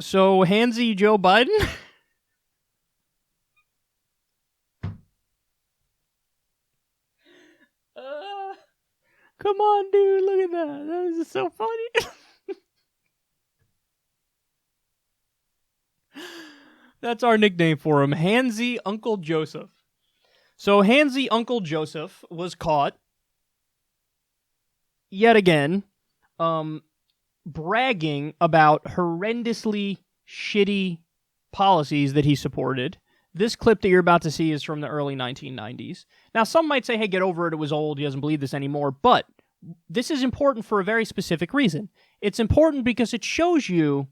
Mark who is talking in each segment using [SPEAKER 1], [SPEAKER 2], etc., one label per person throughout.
[SPEAKER 1] So, handsy Joe Biden? Come on, dude, look at that. That is so funny. That's our nickname for him, Handsy Uncle Joseph. So, Handsy Uncle Joseph was caught, yet again, bragging about horrendously shitty policies that he supported. This clip that you're about to see is from the early 1990s. Now, some might say, hey, get over it, it was old, he doesn't believe this anymore, but this is important for a very specific reason. It's important because it shows you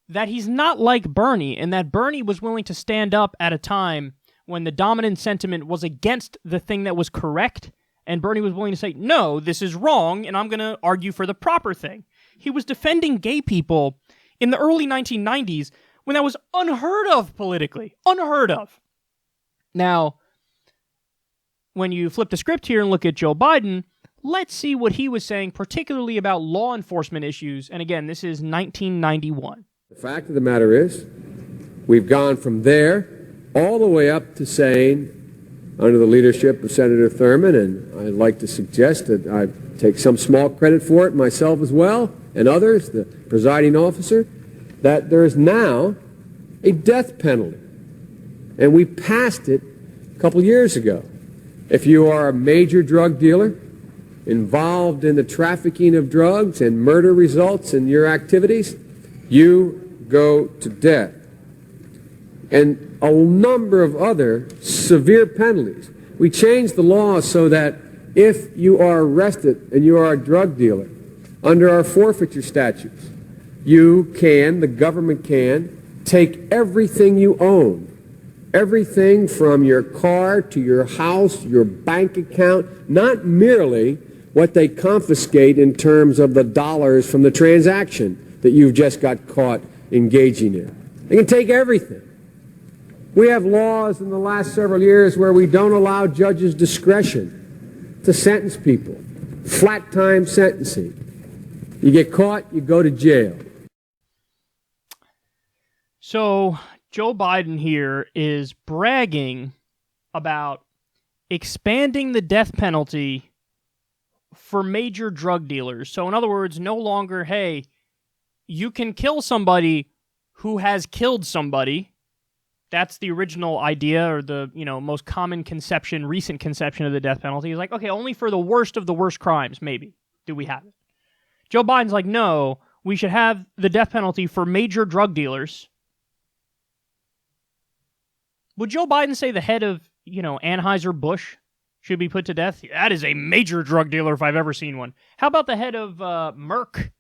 [SPEAKER 1] that he's not like Bernie, and that Bernie was willing to stand up at a time when the dominant sentiment was against the thing that was correct, and Bernie was willing to say, no, this is wrong, and I'm going to argue for the proper thing. He was defending gay people in the early 1990s when that was unheard of politically. Unheard of. Now, when you flip the script here and look at Joe Biden, let's see what he was saying, particularly about law enforcement issues. And again, this is 1991.
[SPEAKER 2] The fact of the matter is, we've gone from there all the way up to saying, under the leadership of Senator Thurmond, and I'd like to suggest that I take some small credit for it myself as well, and others, the presiding officer, that there is now a death penalty. And we passed it a couple years ago. If you are a major drug dealer involved in the trafficking of drugs and murder results in your activities, you go to death. And a number of other severe penalties. We changed the law so that if you are arrested and you are a drug dealer, under our forfeiture statutes, the government can, take everything you own. Everything from your car to your house, your bank account, not merely what they confiscate in terms of the dollars from the transaction that you've just got caught engaging in. They can take everything. We have laws in the last several years where we don't allow judges discretion to sentence people. Flat time sentencing. You get caught, you go to jail.
[SPEAKER 1] So, Joe Biden here is bragging about expanding the death penalty for major drug dealers. So, in other words, no longer, hey, you can kill somebody who has killed somebody. That's the original idea, or the most common conception, recent conception of the death penalty. Is like, okay, only for the worst of the worst crimes, maybe, do we have it. Joe Biden's like, no, we should have the death penalty for major drug dealers. Would Joe Biden say the head of, Anheuser-Busch should be put to death? That is a major drug dealer if I've ever seen one. How about the head of Merck,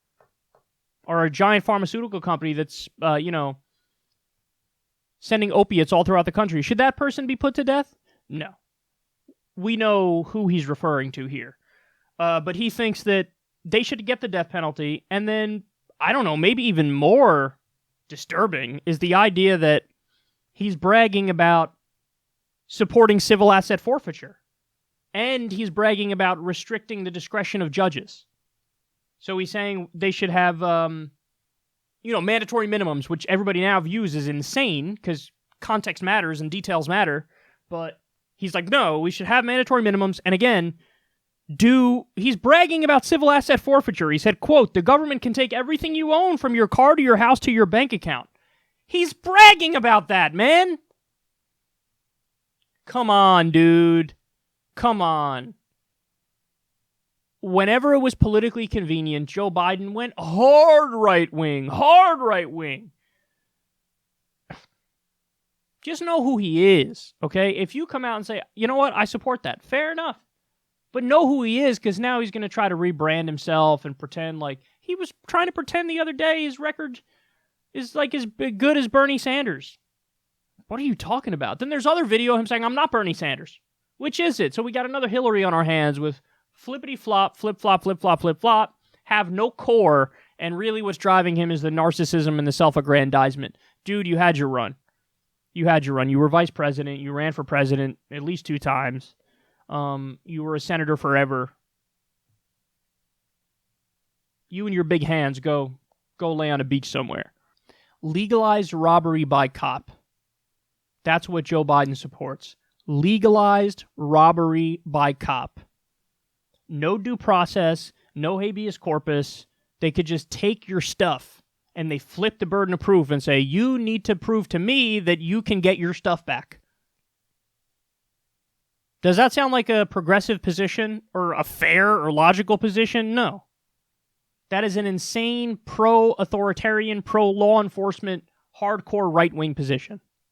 [SPEAKER 1] or a giant pharmaceutical company that's, sending opiates all throughout the country? Should that person be put to death? No. We know who he's referring to here. But he thinks that they should get the death penalty, and then, I don't know, maybe even more disturbing is the idea that he's bragging about supporting civil asset forfeiture. And he's bragging about restricting the discretion of judges. So he's saying they should have, mandatory minimums, which everybody now views as insane because context matters and details matter. But he's like, no, we should have mandatory minimums. And again, he's bragging about civil asset forfeiture. He said, quote, the government can take everything you own from your car to your house to your bank account. He's bragging about that, man. Come on, dude. Come on. Whenever it was politically convenient, Joe Biden went hard right-wing. Hard right-wing. Just know who he is, okay? If you come out and say, you know what, I support that, fair enough. But know who he is, because now he's going to try to rebrand himself and pretend like he was trying to pretend the other day his record is like as good as Bernie Sanders. What are you talking about? Then there's other video of him saying, I'm not Bernie Sanders. Which is it? So we got another Hillary on our hands with flippity-flop, flip-flop, flip-flop, flip-flop, have no core, and really what's driving him is the narcissism and the self-aggrandizement. Dude, you had your run. You had your run. You were vice president. You ran for president at least 2 times. You were a senator forever. You and your big hands go lay on a beach somewhere. Legalized robbery by cop. That's what Joe Biden supports. Legalized robbery by cop. No due process, no habeas corpus. They could just take your stuff and they flip the burden of proof and say, you need to prove to me that you can get your stuff back. Does that sound like a progressive position or a fair or logical position? No. That is an insane pro-authoritarian, pro-law enforcement, hardcore right-wing position.